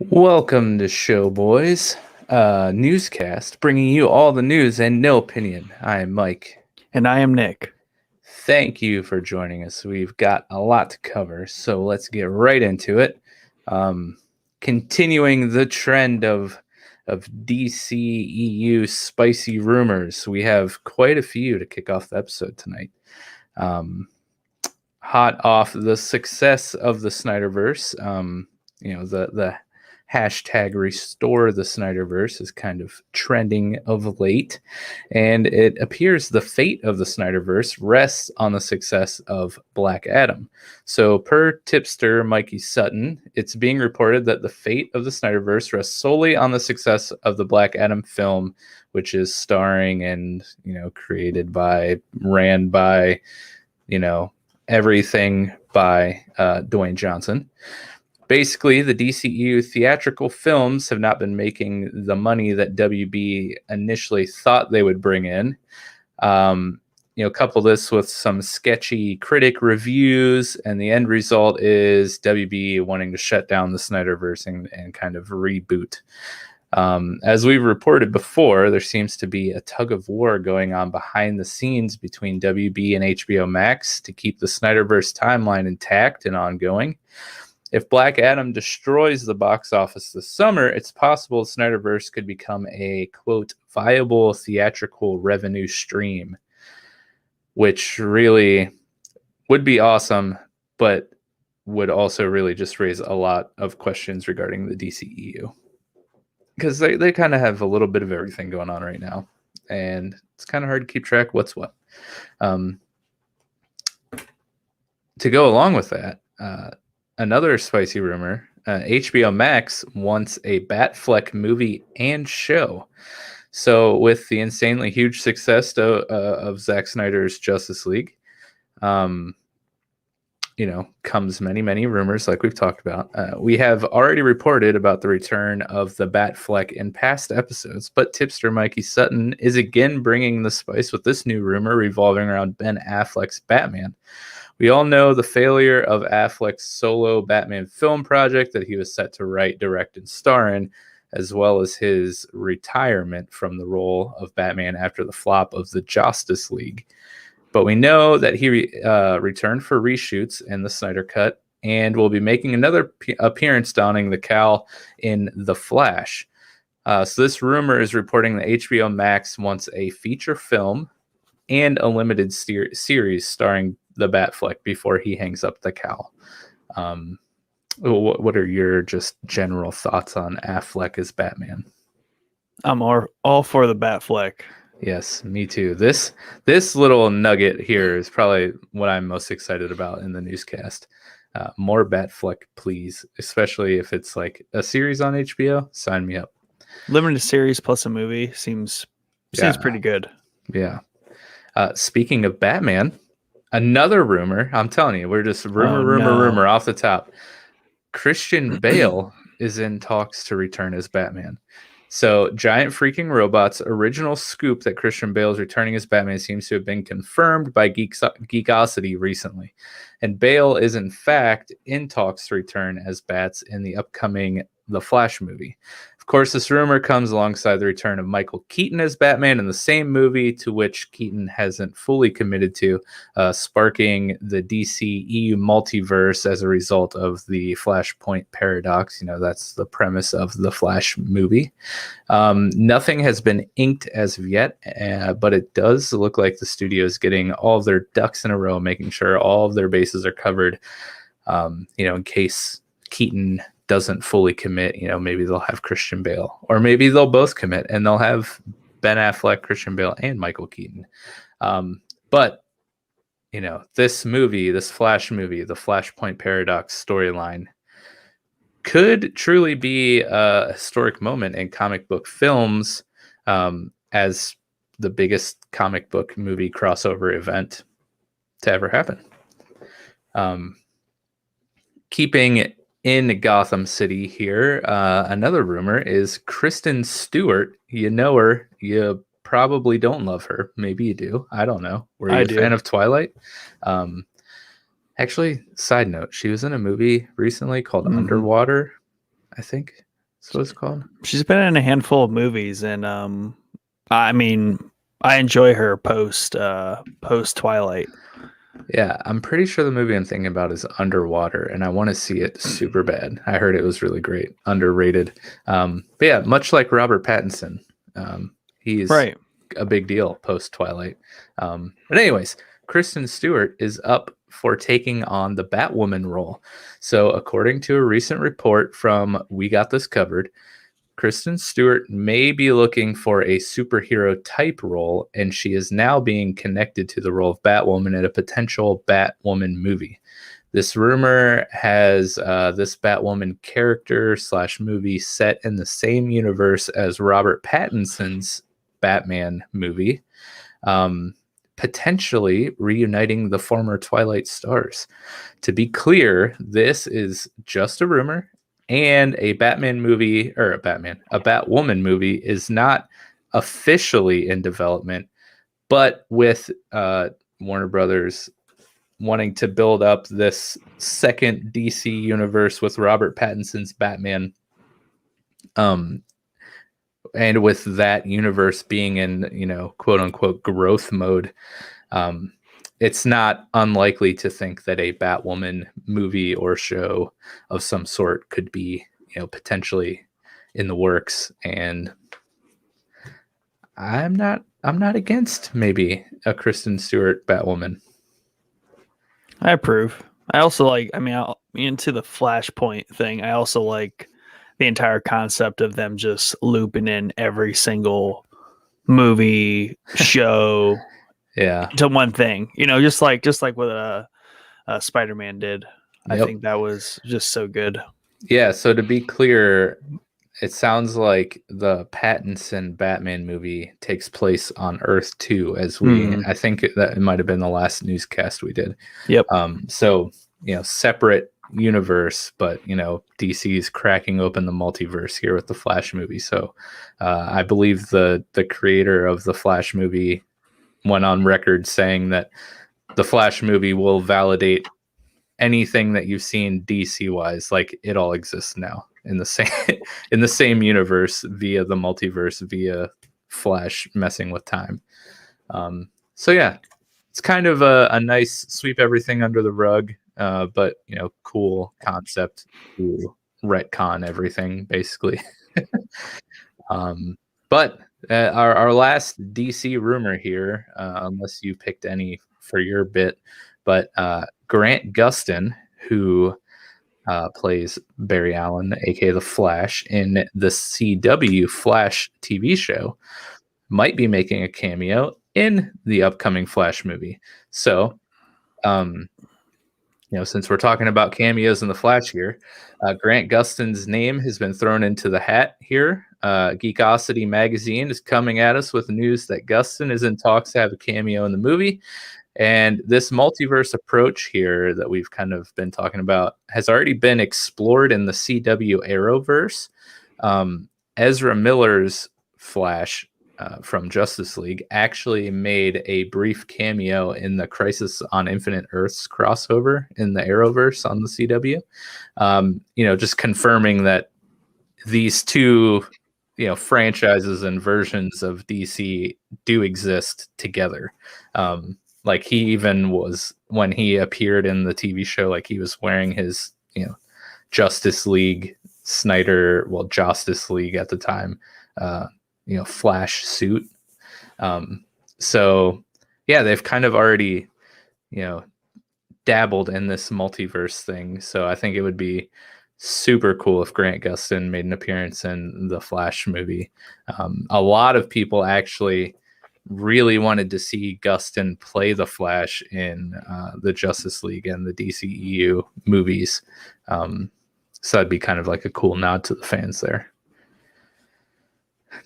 Welcome to Show Boys, Newscast, bringing you all the news and no opinion. I am Mike. And I am Nick. Thank you for joining us. We've got a lot to cover, so let's get right into it. Continuing the trend of DC EU spicy rumors, we have quite a few to kick off the episode tonight. Hot off the success of the Snyder Verse, the hashtag restore the Snyder Verse is kind of trending of late, and it appears the fate of the Snyder Verse rests on the success of Black Adam. So per tipster Mikey Sutton, it's being reported that the fate of the Snyder Verse rests solely on the success of the Black Adam film, which is starring and created by, ran by, everything by Dwayne Johnson. Basically, the DCU theatrical films have not been making the money that WB initially thought they would bring in. Couple this with some sketchy critic reviews, and the end result is WB wanting to shut down the Snyderverse and kind of reboot. As we've reported before, there seems to be a tug of war going on behind the scenes between WB and HBO Max to keep the Snyderverse timeline intact and ongoing. If Black Adam destroys the box office this summer, it's possible Snyderverse could become a, quote, viable theatrical revenue stream, which really would be awesome, but would also really just raise a lot of questions regarding the DCEU. Because they kind of have a little bit of everything going on right now, and it's kind of hard to keep track what's what. To go along with that, another spicy rumor, HBO Max wants a Batfleck movie and show. So with the insanely huge success of Zack Snyder's Justice League, comes many, many rumors like we've talked about. We have already reported about the return of the Batfleck in past episodes, but tipster Mikey Sutton is again bringing the spice with this new rumor revolving around Ben Affleck's Batman. We all know the failure of Affleck's solo Batman film project that he was set to write, direct, and star in, as well as his retirement from the role of Batman after the flop of the Justice League. But we know that he returned for reshoots in the Snyder Cut and will be making another appearance donning the cowl in The Flash. So this rumor is reporting that HBO Max wants a feature film and a limited series starring the Batfleck before he hangs up the cowl. What are your just general thoughts on Affleck as Batman? I'm all for the Batfleck. Yes, me too. This little nugget here is probably what I'm most excited about in the newscast. More Batfleck, please, especially if it's like a series on HBO. Sign me up. Limited series plus a movie seems pretty good. Yeah. Speaking of Batman, another rumor. I'm telling you, we're just rumor off the top. Christian Bale is in talks to return as Batman. So, Giant Freaking Robots' original scoop that Christian Bale is returning as Batman seems to have been confirmed by Geekosity recently. And Bale is, in fact, in talks to return as Bats in the upcoming The Flash movie. Of course, this rumor comes alongside the return of Michael Keaton as Batman in the same movie, to which Keaton hasn't fully committed to, sparking the DC EU multiverse as a result of the Flashpoint paradox. That's the premise of the Flash movie. Nothing has been inked as of yet, but it does look like the studio is getting all of their ducks in a row, making sure all of their bases are covered, in case Keaton doesn't fully commit. Maybe they'll have Christian Bale, or maybe they'll both commit and they'll have Ben Affleck, Christian Bale, and Michael Keaton. But this movie, this Flash movie, the Flashpoint Paradox storyline, could truly be a historic moment in comic book films, as the biggest comic book movie crossover event to ever happen. Keeping in Gotham City here, another rumor is Kristen Stewart. You know her. You probably don't love her. Maybe you do. I don't know. Were you a fan of Twilight? Actually, side note, she was in a movie recently called Underwater, I think. That's what it's called. She's been in a handful of movies, and I mean, I enjoy her post Twilight. Yeah, I'm pretty sure the movie I'm thinking about is Underwater, and I want to see it super bad. I heard it was really great, underrated. But yeah, much like Robert Pattinson, he's Right. a big deal post Twilight. But anyways, Kristen Stewart is up for taking on the Batwoman role. So according to a recent report from We Got This Covered, Kristen Stewart may be looking for a superhero type role, and she is now being connected to the role of Batwoman in a potential Batwoman movie. This rumor has this Batwoman character / movie set in the same universe as Robert Pattinson's Batman movie, potentially reuniting the former Twilight stars. To be clear, this is just a rumor. And a Batwoman movie is not officially in development, but with Warner Brothers wanting to build up this second DC universe with Robert Pattinson's Batman, and with that universe being in, quote unquote growth mode, it's not unlikely to think that a Batwoman movie or show of some sort could be, potentially in the works. And I'm not against maybe a Kristen Stewart Batwoman. I approve. I also into the Flashpoint thing. I also like the entire concept of them just looping in every single movie, show, to one thing. Just like what Spider-Man did. Yep. I think that was just so good. Yeah. So to be clear, it sounds like the Pattinson Batman movie takes place on Earth 2, as I think that it might have been the last newscast we did. Yep. So, separate universe, but, DC is cracking open the multiverse here with the Flash movie. So I believe the creator of the Flash movie went on record saying that the Flash movie will validate anything that you've seen DC wise, like it all exists now in the same universe via the multiverse, via Flash messing with time. So yeah, it's kind of a nice sweep everything under the rug, but cool concept to retcon everything basically. But our last DC rumor here, unless you picked any for your bit, but Grant Gustin, who plays Barry Allen, aka the Flash, in the CW Flash TV show, might be making a cameo in the upcoming Flash movie. So, since we're talking about cameos in the Flash here, Grant Gustin's name has been thrown into the hat here. Geekosity magazine is coming at us with news that Gustin is in talks to have a cameo in the movie. And this multiverse approach here that we've kind of been talking about has already been explored in the CW Arrowverse. Ezra Miller's Flash from Justice League actually made a brief cameo in the Crisis on Infinite Earths crossover in the Arrowverse on the CW. Just confirming that these two, franchises and versions of DC do exist together. Like he even was, when he appeared in the TV show, like he was wearing his, Justice League Justice League at the time, Flash suit. So yeah, they've kind of already, dabbled in this multiverse thing. So I think it would be super cool if Grant Gustin made an appearance in the Flash movie. A lot of people actually really wanted to see Gustin play the Flash in the Justice League and the DCEU movies. So that'd be kind of like a cool nod to the fans there.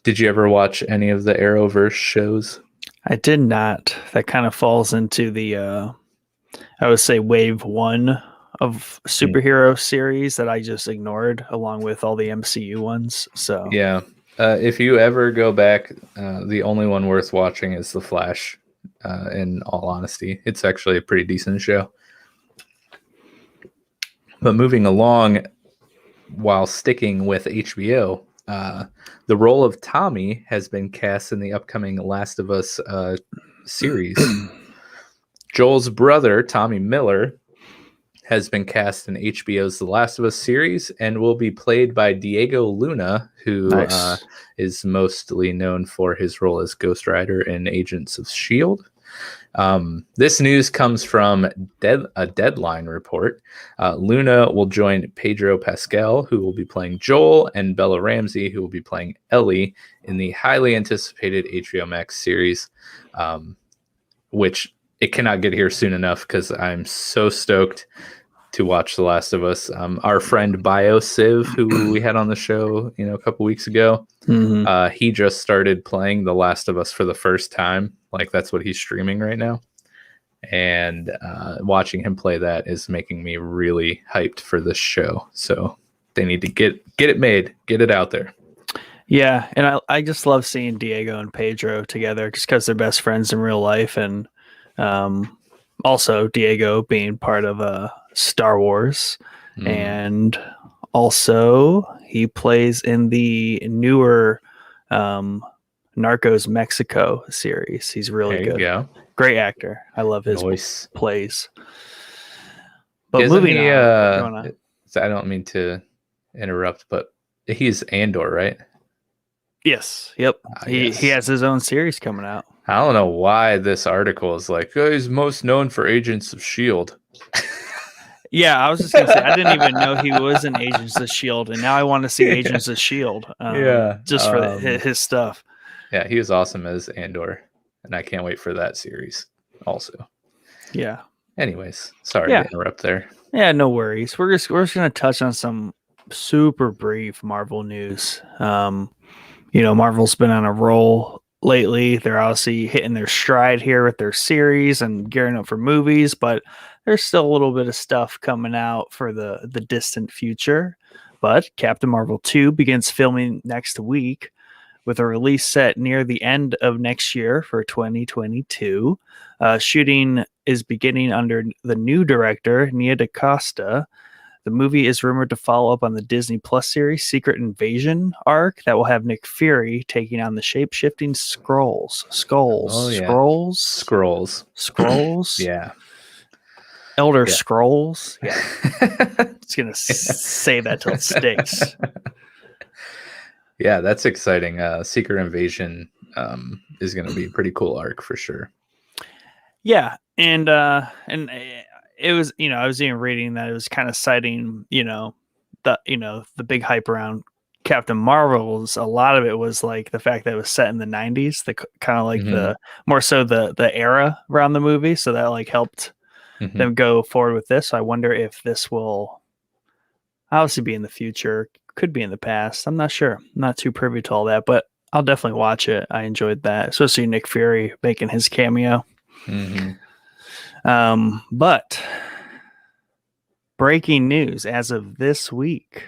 Did you ever watch any of the Arrowverse shows? I did not. That kind of falls into the, I would say, wave one of superhero series that I just ignored, along with all the MCU ones. So yeah. If you ever go back, the only one worth watching is The Flash, in all honesty. It's actually a pretty decent show. But moving along, while sticking with HBO, the role of Tommy has been cast in the upcoming Last of Us series. Joel's brother, Tommy Miller, has been cast in HBO's The Last of Us series and will be played by Diego Luna, who is mostly known for his role as Ghost Rider in Agents of S.H.I.E.L.D. This news comes from a Deadline report. Luna will join Pedro Pascal, who will be playing Joel, and Bella Ramsey, who will be playing Ellie in the highly anticipated HBO Max series, which it cannot get here soon enough because I'm so stoked to watch The Last of Us. Our friend Bio Civ, who we had on the show, a couple weeks ago, he just started playing The Last of Us for the first time. Like, that's what he's streaming right now. And watching him play that is making me really hyped for this show. So they need to get it made, get it out there. Yeah, and I just love seeing Diego and Pedro together just because they're best friends in real life. And also Diego being part of Star Wars. And also he plays in the newer Narcos Mexico series. He's really good. Go. Great actor. I love his plays. But Isn't moving he, on. I don't mean to interrupt, but he's Andor, right? Yes. Yep. He has his own series coming out. I don't know why this article is like, he's most known for Agents of S.H.I.E.L.D. Yeah, I was just going to say, I didn't even know he was in Agents of S.H.I.E.L.D., and now I want to see Agents of S.H.I.E.L.D. Just for his stuff. Yeah, he was awesome as Andor, and I can't wait for that series also. Yeah. Anyways, sorry to interrupt there. Yeah, no worries. We're just going to touch on some super brief Marvel news. Marvel's been on a roll lately. They're obviously hitting their stride here with their series and gearing up for movies, but there's still a little bit of stuff coming out for the distant future. But Captain Marvel 2 begins filming next week with a release set near the end of next year for 2022. Shooting is beginning under the new director, Nia DaCosta. The movie is rumored to follow up on the Disney Plus series Secret Invasion arc that will have Nick Fury taking on the shape-shifting Skrulls. Skrulls. Yeah. Elder Scrolls. Yeah. It's going to say that till it stinks. Yeah, that's exciting. Secret Invasion is going to be a pretty cool arc for sure. Yeah, and it was, I was even reading that it was kind of citing, the big hype around Captain Marvel's. A lot of it was like the fact that it was set in the 90s, the kind of like the more so the era around the movie, so that like helped them go forward with this. So I wonder if this will obviously be in the future, could be in the past. I'm not sure. I'm not too privy to all that, but I'll definitely watch it. I enjoyed that, especially Nick Fury making his cameo. But breaking news as of this week,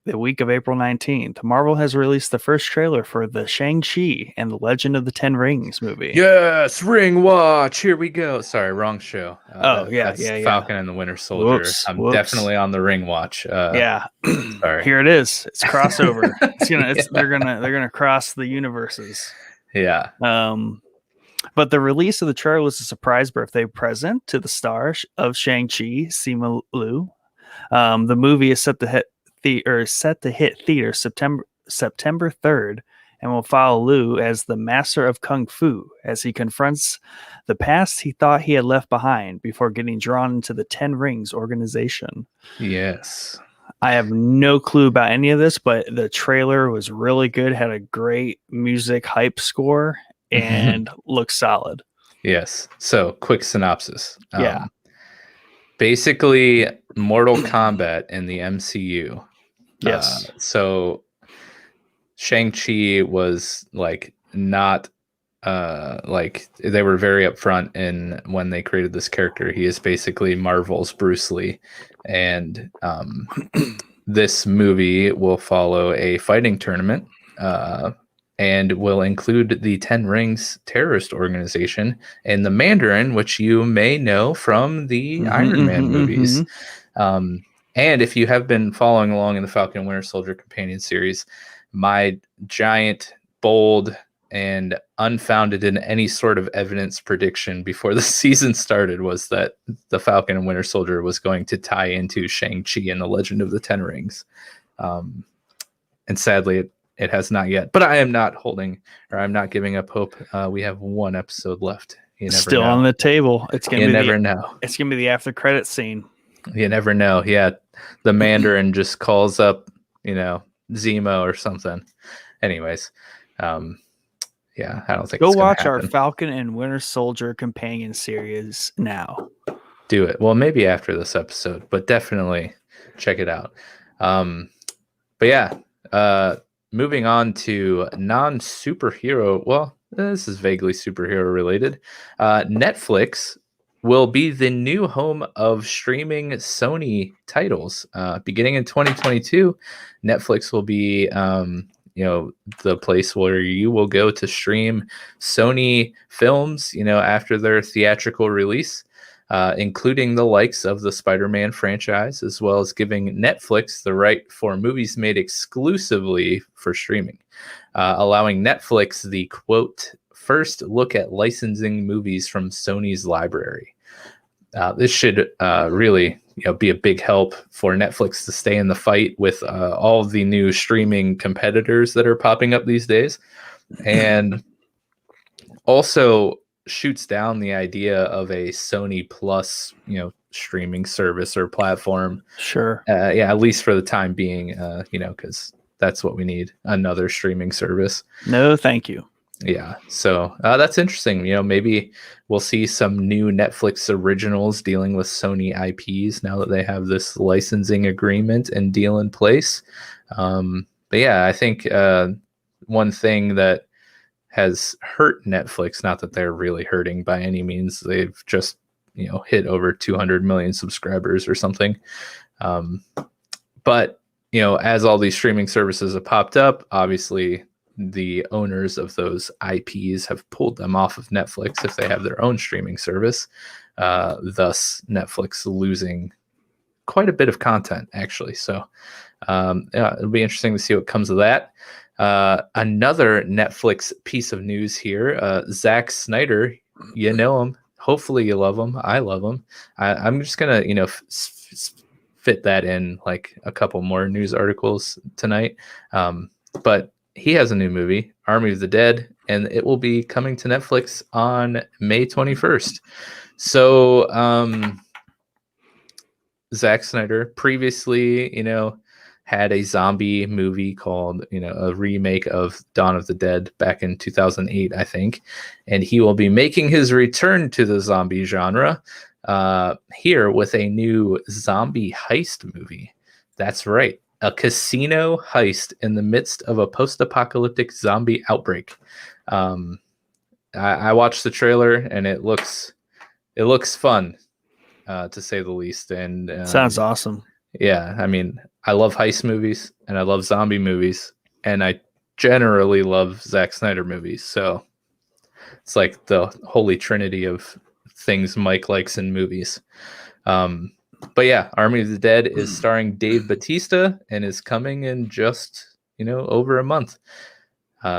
the week of April 19th, Marvel has released the first trailer for the Shang-Chi and the Legend of the Ten Rings movie. Yes, Ring Watch. Here we go. Sorry, wrong show. That's Falcon and the Winter Soldier. I'm definitely on the Ring Watch. Sorry. Here it is. It's crossover. They're gonna cross the universes. Yeah. But the release of the trailer was a surprise birthday present to the star of Shang-Chi, Simu Liu. The movie is set to hit theater September 3rd and will follow Liu as the master of Kung Fu as he confronts the past he thought he had left behind before getting drawn into the Ten Rings organization. Yes. I have no clue about any of this, but the trailer was really good, had a great music hype score, and looks solid. Yes. So, quick synopsis. Basically, Mortal Kombat in the MCU. Yes. So, Shang-Chi was like not like they were very upfront in when they created this character. He is basically Marvel's Bruce Lee, and this movie will follow a fighting tournament and will include the Ten Rings terrorist organization and the Mandarin, which you may know from the Iron Man movies. And if you have been following along in the Falcon and Winter Soldier companion series, my giant, bold, and unfounded in any sort of evidence prediction before the season started was that the Falcon and Winter Soldier was going to tie into Shang-Chi and the Legend of the Ten Rings. And sadly, it has not yet. But I am not I'm not giving up hope. We have one episode left. You never Still know. on the table. It's gonna be know. It's gonna be the after credit scene. You never know. Yeah, the Mandarin just calls up, Zemo or something. Anyways, yeah, I don't think Go it's gonna watch happen. our Falcon and Winter Soldier companion series now. Do it. Well, maybe after this episode, but definitely check it out. But yeah, moving on to non-superhero. Well, this is vaguely superhero related. Netflix will be the new home of streaming Sony titles. Beginning in 2022, Netflix will be, the place where you will go to stream Sony films, after their theatrical release, including the likes of the Spider-Man franchise, as well as giving Netflix the right for movies made exclusively for streaming, allowing Netflix the, quote, first look at licensing movies from Sony's library. This should really be a big help for Netflix to stay in the fight with all of the new streaming competitors that are popping up these days. And also shoots down the idea of a Sony Plus, streaming service or platform. Sure. At least for the time being, because that's what we need, another streaming service. No, thank you. Yeah, so that's interesting. Maybe we'll see some new Netflix originals dealing with Sony IPs now that they have this licensing agreement and deal in place. But yeah, I think one thing that has hurt Netflix, not that they're really hurting by any means, they've just hit over 200 million subscribers or something. But as all these streaming services have popped up, obviously the owners of those IPs have pulled them off of Netflix if they have their own streaming service, thus Netflix losing quite a bit of content, actually. So yeah, it'll be interesting to see what comes of that. Another Netflix piece of news here, Zack Snyder, you know him. Hopefully you love him. I love him. I'm just going to, fit that in like a couple more news articles tonight. But he has a new movie, Army of the Dead, and it will be coming to Netflix on May 21st. So Zack Snyder previously, had a zombie movie called, a remake of Dawn of the Dead back in 2008, I think. And he will be making his return to the zombie genre here with a new zombie heist movie. That's right. A casino heist in the midst of a post-apocalyptic zombie outbreak. I watched the trailer and it looks fun, to say the least. And sounds awesome. Yeah, I mean, I love heist movies and I love zombie movies, and I generally love Zack Snyder movies. So it's like the holy trinity of things Mike likes in movies. But yeah, Army of the Dead is starring Dave Bautista and is coming in just, over a month.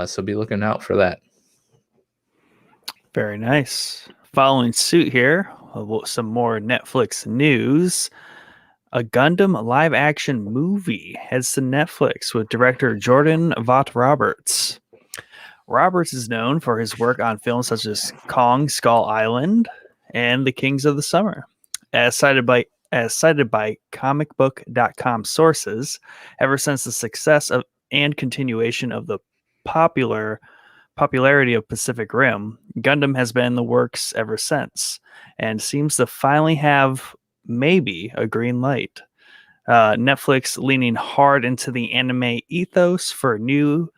So be looking out for that. Very nice. Following suit here, some more Netflix news. A Gundam live-action movie heads to Netflix with director Jordan Vogt-Roberts. Roberts is known for his work on films such as Kong Skull Island and The Kings of the Summer. As cited by comicbook.com sources, ever since the success of and continuation of the popularity of Pacific Rim, Gundam has been in the works ever since, and seems to finally have maybe a green light. Netflix leaning hard into the anime ethos for new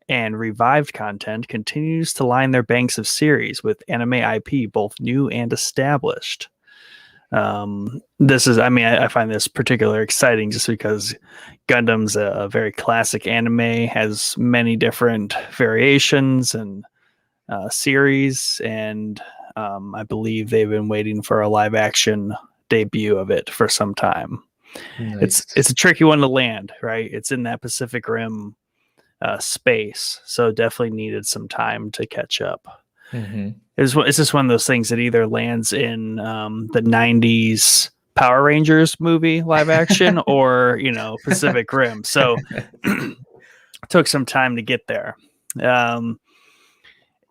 and revived content continues to line their banks of series with anime IP, both new and established. I find this particularly exciting just because Gundam's a very classic anime, has many different variations and series, and I believe they've been waiting for a live action debut of it for some time. Nice. It's a tricky one to land, right? It's in that Pacific Rim space, so definitely needed some time to catch up. It's just one of those things that either lands in the 90s Power Rangers movie live action or, Pacific Rim. So it took some time to get there.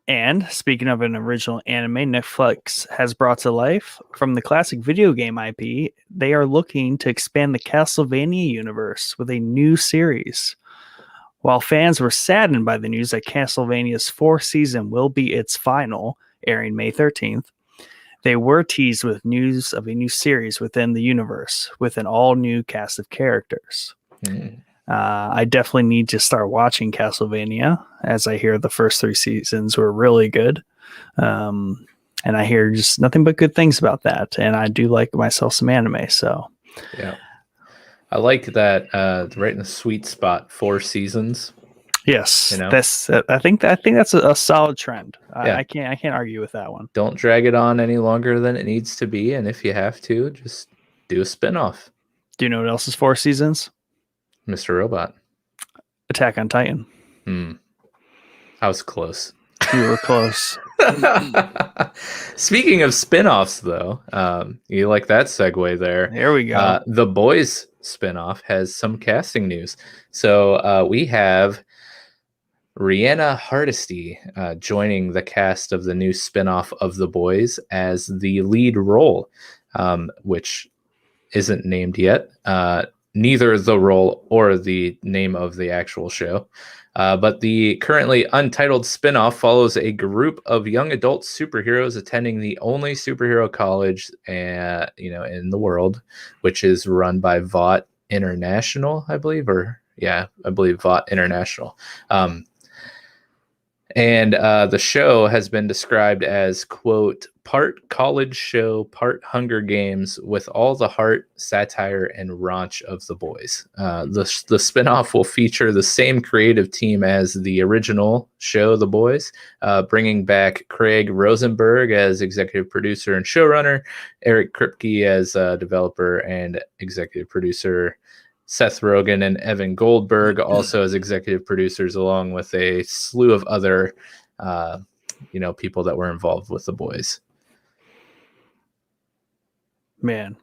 And speaking of an original anime, Netflix has brought to life from the classic video game IP, they are looking to expand the Castlevania universe with a new series. While fans were saddened by the news that Castlevania's fourth season will be its final, airing May 13th, they were teased with news of a new series within the universe with an all-new cast of characters. I definitely need to start watching Castlevania, as I hear the first 3 seasons were really good. And I hear just nothing but good things about that. And I do like myself some anime, so. Yeah. I like that right in the sweet spot, 4 seasons. Yes, that's. I think that's a solid trend. Yeah. I can't argue with that one. Don't drag it on any longer than it needs to be, and if you have to, just do a spinoff. Do you know what else is 4 seasons? Mr. Robot. Attack on Titan. I was close. You were close. Speaking of spinoffs, though, you like that segue there. There we go. The Boys spinoff has some casting news. So we have Rihanna Hardesty joining the cast of the new spinoff of The Boys as the lead role, which isn't named yet. Neither the role or the name of the actual show. But the currently untitled spinoff follows a group of young adult superheroes attending the only superhero college, in the world, which is run by Vought International, I believe, I believe Vought International. And the show has been described as, quote, part college show, part Hunger Games with all the heart, satire, and raunch of The Boys. The spinoff will feature the same creative team as the original show, The Boys, bringing back Craig Rosenberg as executive producer and showrunner, Eric Kripke as developer and executive producer, Seth Rogen and Evan Goldberg also as executive producers, along with a slew of other, people that were involved with The Boys. Man,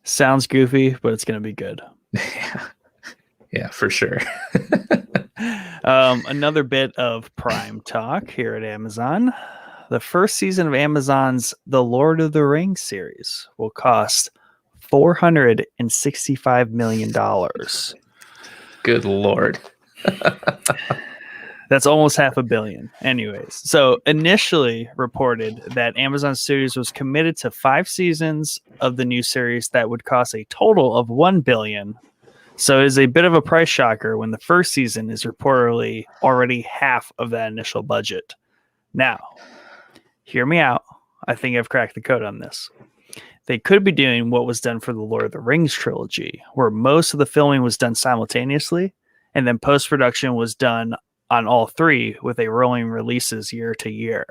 sounds goofy, but it's going to be good. Yeah, for sure. Another bit of Prime talk here at Amazon. The first season of Amazon's The Lord of the Rings series will cost $465 million. Good Lord. That's almost $500 million. Anyways, so initially reported that Amazon Studios was committed to 5 seasons of the new series that would cost a total of $1 billion. So it is a bit of a price shocker when the first season is reportedly already half of that initial budget. Now, hear me out. I think I've cracked the code on this. They could be doing what was done for the Lord of the Rings trilogy, where most of the filming was done simultaneously, and then post-production was done on all 3 with a rolling releases year to year.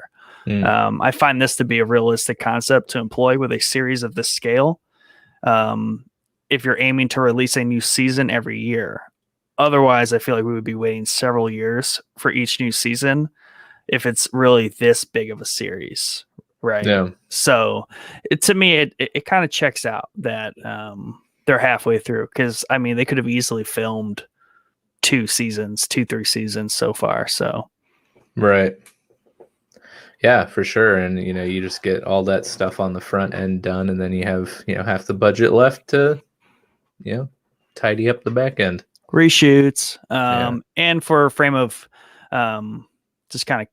I find this to be a realistic concept to employ with a series of this scale. If you're aiming to release a new season every year. Otherwise, I feel like we would be waiting several years for each new season if it's really this big of a series, right? Yeah. So to me, it kind of checks out that they're halfway through, because I mean, they could have easily filmed 3 seasons so far. So right. Yeah, for sure. And you just get all that stuff on the front end done, and then you have half the budget left to tidy up the back end. Reshoots. And for a frame of just kind of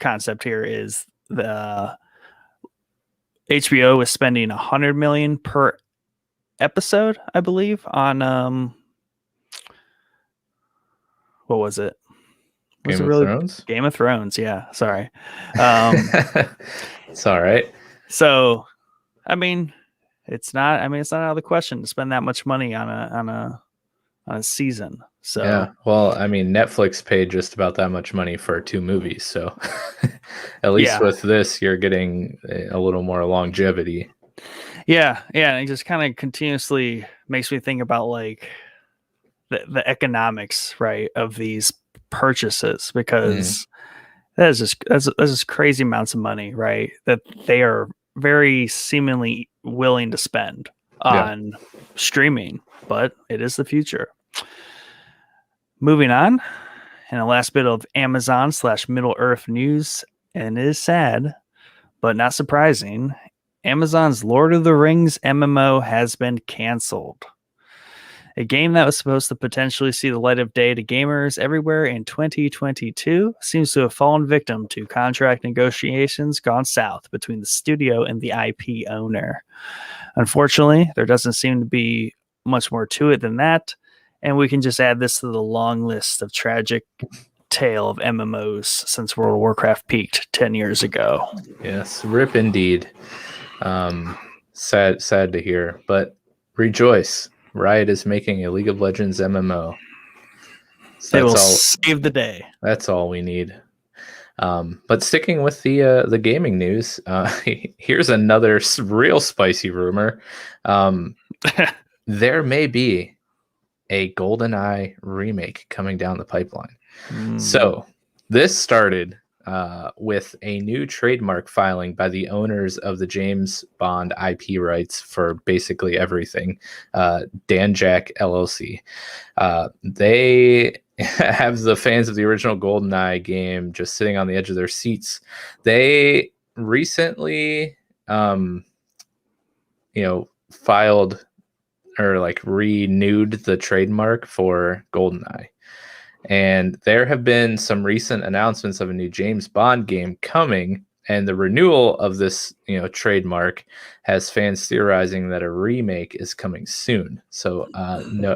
concept here is the HBO is spending $100 million per episode, I believe, on what was it? Game of Thrones? Game of Thrones, yeah. Sorry. It's all right. So, I mean, it's not out of the question to spend that much money on a season. So yeah, well, I mean, Netflix paid just about that much money for 2 movies, so at least with this, you're getting a little more longevity. Yeah, and it just kind of continuously makes me think about like the economics, right, of these purchases, because that's just crazy amounts of money, right, that they are very seemingly willing to spend Yeah. on streaming, but it is the future. Moving on, and the last bit of Amazon / Middle Earth news, and it is sad, but not surprising. Amazon's Lord of the Rings MMO has been canceled. A game that was supposed to potentially see the light of day to gamers everywhere in 2022 seems to have fallen victim to contract negotiations gone south between the studio and the IP owner. Unfortunately, there doesn't seem to be much more to it than that, and we can just add this to the long list of tragic tale of MMOs since World of Warcraft peaked 10 years ago. Yes, rip indeed. Sad to hear, but rejoice. Riot is making a League of Legends MMO. So they will save the day. That's all we need. But sticking with the gaming news, here's another real spicy rumor. There may be a GoldenEye remake coming down the pipeline. So this started with a new trademark filing by the owners of the James Bond IP rights for basically everything, Danjak LLC. They have the fans of the original GoldenEye game just sitting on the edge of their seats. They recently, filed or like renewed the trademark for GoldenEye. And there have been some recent announcements of a new James Bond game coming, and the renewal of this, trademark has fans theorizing that a remake is coming soon. So,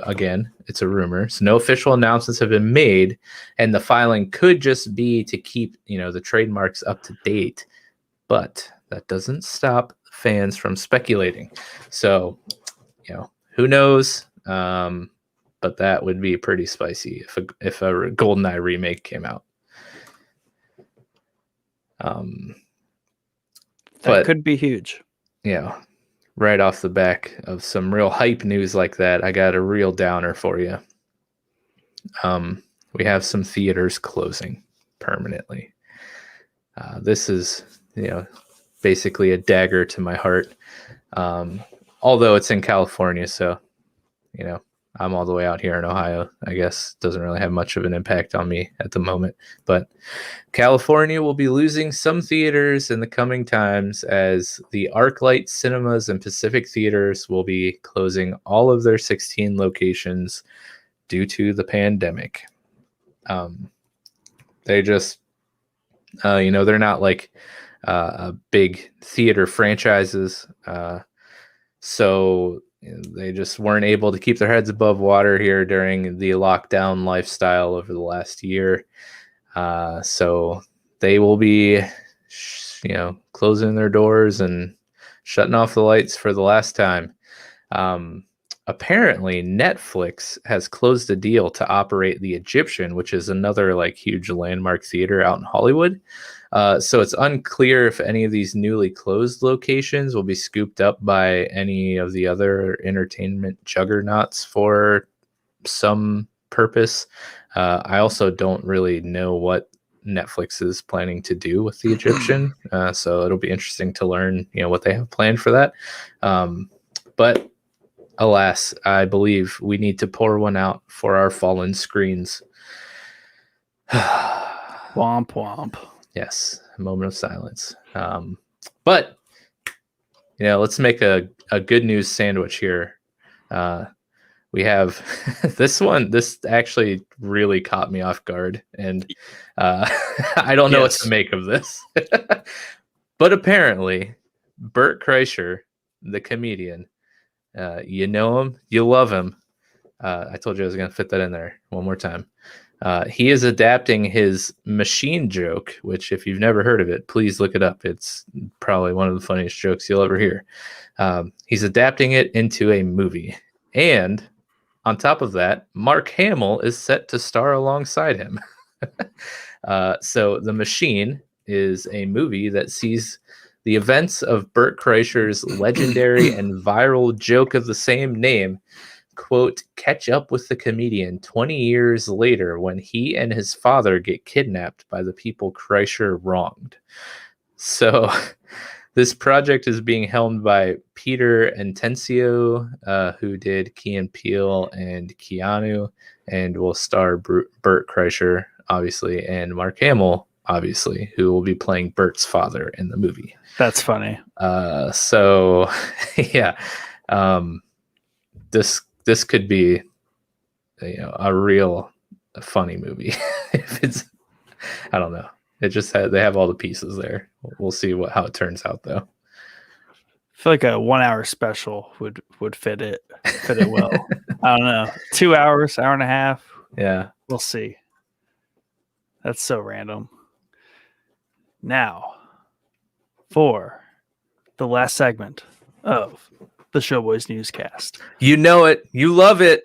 again, it's a rumor. So no official announcements have been made, and the filing could just be to keep, the trademarks up to date. But that doesn't stop fans from speculating. So, who knows? But that would be pretty spicy if a GoldenEye remake came out. That could be huge. Yeah, right off the back of some real hype news like that, I got a real downer for you. We have some theaters closing permanently. This is, basically a dagger to my heart. Although it's in California, so, I'm all the way out here in Ohio. I guess doesn't really have much of an impact on me at the moment. But California will be losing some theaters in the coming times as the ArcLight Cinemas and Pacific Theaters will be closing all of their 16 locations due to the pandemic. They just, they're not like big theater franchises. So they just weren't able to keep their heads above water here during the lockdown lifestyle over the last year. So they will be, closing their doors and shutting off the lights for the last time. Apparently, Netflix has closed a deal to operate the Egyptian, which is another like huge landmark theater out in Hollywood. So it's unclear if any of these newly closed locations will be scooped up by any of the other entertainment juggernauts for some purpose. I also don't really know what Netflix is planning to do with the Egyptian. So it'll be interesting to learn, what they have planned for that. But alas, I believe we need to pour one out for our fallen screens. Womp womp. Yes, a moment of silence. But let's make a good news sandwich here. We have this one. This actually really caught me off guard, and I don't know what to make of this. But apparently, Bert Kreischer, the comedian, you know him, you love him. I told you I was going to fit that in there one more time. He is adapting his machine joke, which if you've never heard of it, please look it up. It's probably one of the funniest jokes you'll ever hear. He's adapting it into a movie. And on top of that, Mark Hamill is set to star alongside him. So The Machine is a movie that sees The events of Bert Kreischer's legendary and viral joke of the same name, quote, catch up with the comedian 20 years later when he and his father get kidnapped by the people Kreischer wronged. So this project is being helmed by Peter Intencio, who did Key and Peele and Keanu, and will star Bert Kreischer, obviously, and Mark Hamill, obviously, who will be playing Bert's father in the movie. That's funny. So, yeah, this could be, a real funny movie. If it's, I don't know. It just they have all the pieces there. We'll see how it turns out, though. I feel like a 1 hour special would fit it well. I don't know. 2 hours, hour and a half. Yeah. We'll see. That's so random. Now, for the last segment of the Showboys Newscast. You know it. You love it.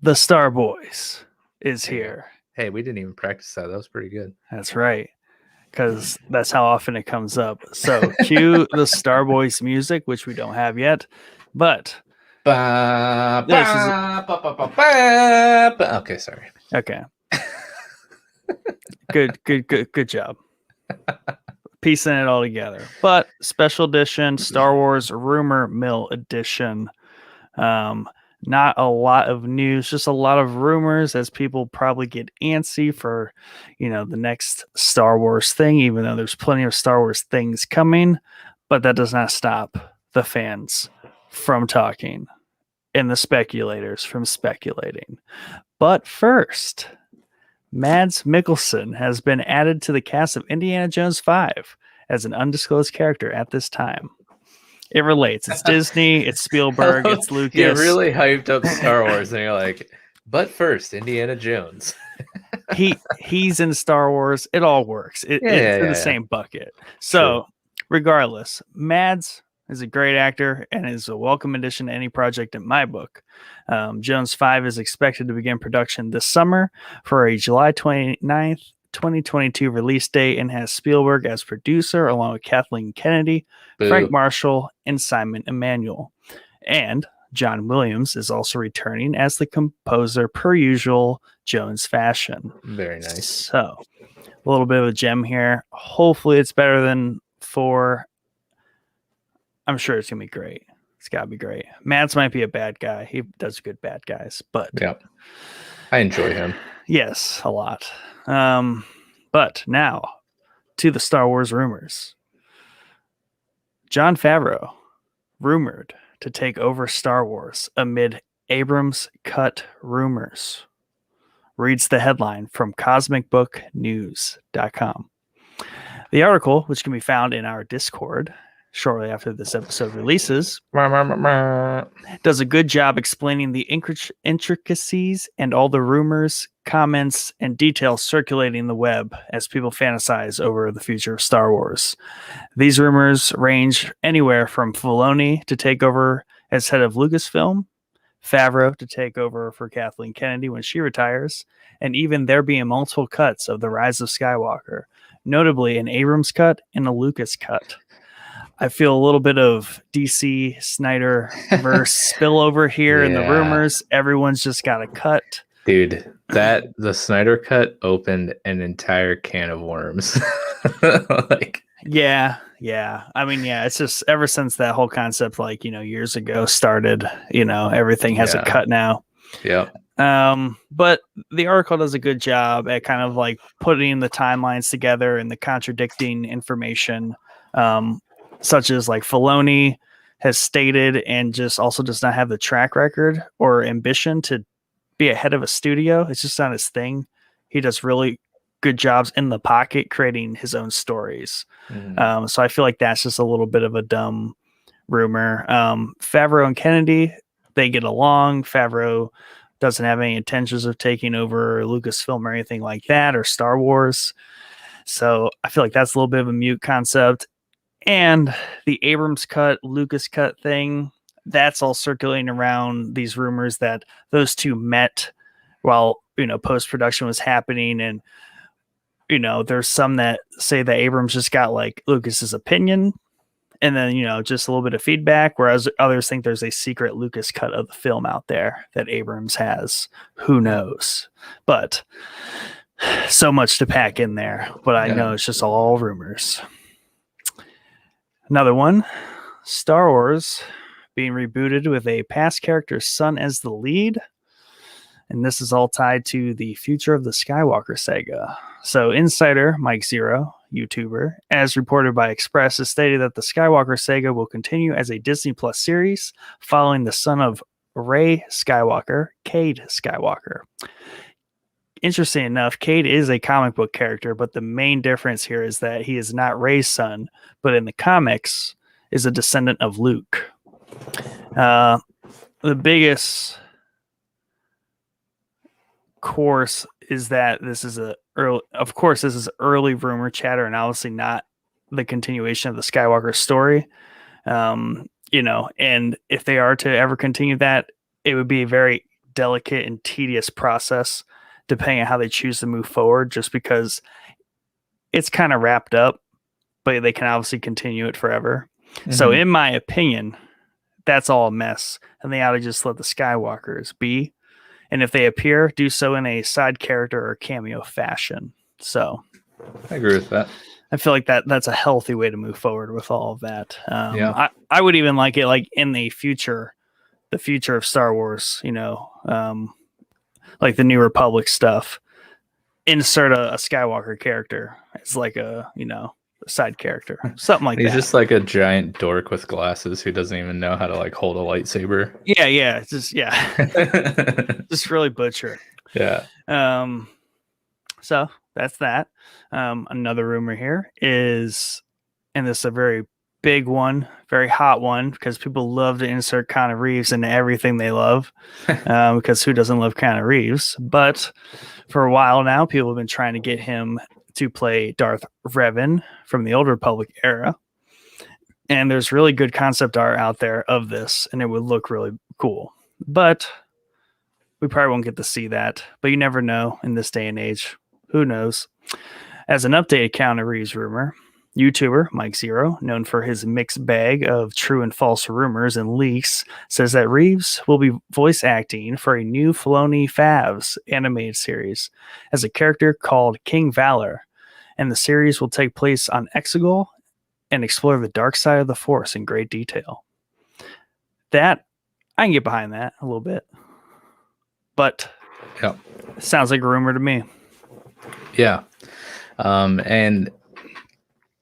The Star Boys is here. Hey, we didn't even practice that. That was pretty good. That's right. Because that's how often it comes up. So cue the Star Boys music, which we don't have yet. But okay, sorry. Okay. Good job. Piecing it all together. But special edition, Star Wars Rumor Mill edition. Not a lot of news, just a lot of rumors as people probably get antsy for, the next Star Wars thing, even though there's plenty of Star Wars things coming. But that does not stop the fans from talking and the speculators from speculating. But first, Mads Mikkelsen has been added to the cast of Indiana Jones 5 as an undisclosed character at this time. It relates. It's Disney, it's Spielberg, it's Lucas. You're really hyped up Star Wars, and you're like, but first, Indiana Jones. He's in Star Wars. It all works. It's in the same bucket. So, regardless, Mads is a great actor and is a welcome addition to any project in my book. Jones 5 is expected to begin production this summer for a July 29th, 2022 release date and has Spielberg as producer along with Kathleen Kennedy, Frank Marshall, and Simon Emanuel. And John Williams is also returning as the composer per usual Jones fashion. Very nice. So, a little bit of a gem here. Hopefully it's better than 4. I'm sure it's going to be great. It's got to be great. Mads might be a bad guy. He does good bad guys, but yeah, I enjoy him. Yes, a lot. But now to the Star Wars rumors. Jon Favreau rumored to take over Star Wars amid Abrams cut rumors. Reads the headline from cosmicbooknews.com. The article, which can be found in our Discord shortly after this episode releases, does a good job explaining the intricacies and all the rumors, comments, and details circulating the web as people fantasize over the future of Star Wars. These rumors range anywhere from Filoni to take over as head of Lucasfilm, Favreau to take over for Kathleen Kennedy when she retires, and even there being multiple cuts of The Rise of Skywalker, notably an Abrams cut and a Lucas cut. I feel a little bit of DC Snyder Verse spillover here in the rumors. Everyone's just got a cut. Dude, the Snyder cut opened an entire can of worms. Yeah. I mean, it's just ever since that whole concept, years ago started, everything has a cut now. Yeah. But the article does a good job at kind of putting the timelines together and the contradicting information. Such as Filoni has stated and just also does not have the track record or ambition to be ahead of a studio. It's just not his thing. He does really good jobs in the pocket creating his own stories. So I feel like that's just a little bit of a dumb rumor. Favreau and Kennedy, they get along. Favreau doesn't have any intentions of taking over Lucasfilm or anything like that or Star Wars. So I feel like that's a little bit of a mute concept. And the Abrams cut, Lucas cut thing, that's all circulating around these rumors that those two met while, post-production was happening. And there's some that say that Abrams just got like Lucas's opinion and then, just a little bit of feedback, whereas others think there's a secret Lucas cut of the film out there that Abrams has. Who knows? But so much to pack in there. But I know it's just all rumors. Another one, Star Wars being rebooted with a past character's son as the lead. And this is all tied to the future of the Skywalker saga. So Insider Mike Zero, YouTuber, as reported by Express, has stated that the Skywalker saga will continue as a Disney Plus series following the son of Rey Skywalker, Cade Skywalker. Interesting enough, Cade is a comic book character, but the main difference here is that he is not Rey's son, but in the comics is a descendant of Luke. The biggest course is that this is early rumor chatter and obviously not the continuation of the Skywalker story. And if they are to ever continue that, it would be a very delicate and tedious process depending on how they choose to move forward, just because it's kind of wrapped up, but they can obviously continue it forever. Mm-hmm. So in my opinion, that's all a mess, and they ought to just let the Skywalkers be. And if they appear, do so in a side character or cameo fashion. So I agree with that. I feel like that's a healthy way to move forward with all of that. I would even like it like in the future of Star Wars, like the New Republic stuff, insert a Skywalker character as like a side charker, something like that. He's just like a giant dork with glasses who doesn't even know how to like hold a lightsaber. Just really butcher. Yeah. So that's that. Another rumor here is, and this is a very big one, very hot one, because people love to insert Keanu Reeves into everything they love, because who doesn't love Keanu Reeves? But for a while now, people have been trying to get him to play Darth Revan from the Old Republic era. And there's really good concept art out there of this, and it would look really cool. But we probably won't get to see that. But you never know in this day and age. Who knows? As an updated Keanu Reeves rumor, YouTuber Mike Zero, known for his mixed bag of true and false rumors and leaks, says that Reeves will be voice acting for a new Filoni Favs animated series as a character called King Valor, and the series will take place on Exegol and explore the dark side of the Force in great detail. That, I can get behind that a little bit, but it sounds like a rumor to me. Yeah. And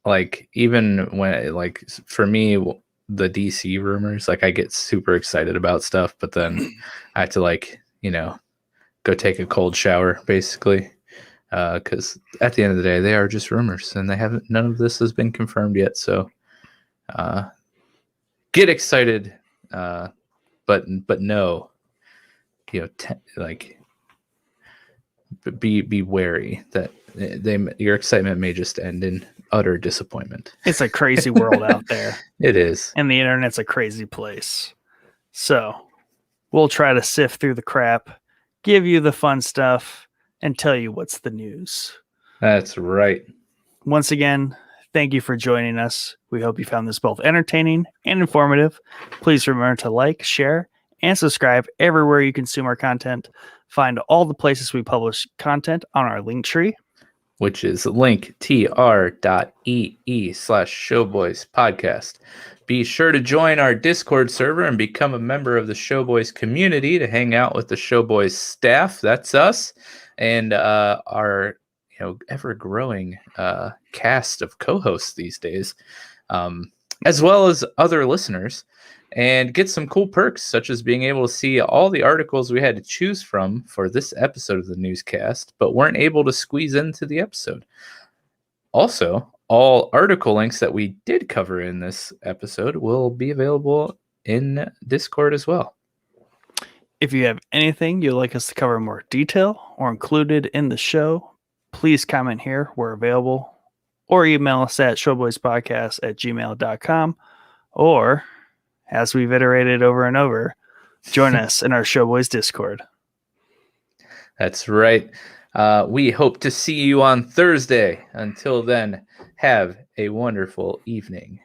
like, even when, like, for me, the DC rumors, like, I get super excited about stuff, but then I have to, like, go take a cold shower, basically, because at the end of the day, they are just rumors, and none of this has been confirmed yet. So, get excited, but no, be wary that your excitement may just end in utter disappointment. It's a crazy world out there. It is. And the internet's a crazy place. So we'll try to sift through the crap, give you the fun stuff, and tell you what's the news. That's right. Once again, thank you for joining us. We hope you found this both entertaining and informative. Please remember to like, share, and subscribe everywhere you consume our content. Find all the places we publish content on our link tree, which is linktr.ee/Showboys podcast. Be sure to join our Discord server and become a member of the Showboys community to hang out with the Showboys staff. That's us, and our ever-growing cast of co-hosts these days, as well as other listeners, and get some cool perks, such as being able to see all the articles we had to choose from for this episode of the newscast, but weren't able to squeeze into the episode. Also, all article links that we did cover in this episode will be available in Discord as well. If you have anything you'd like us to cover in more detail or included in the show, please comment here. We're available. Or email us at showboyspodcast@gmail.com. Or, as we've iterated over and over, join us in our Showboys Discord. That's right. We hope to see you on Thursday. Until then, have a wonderful evening.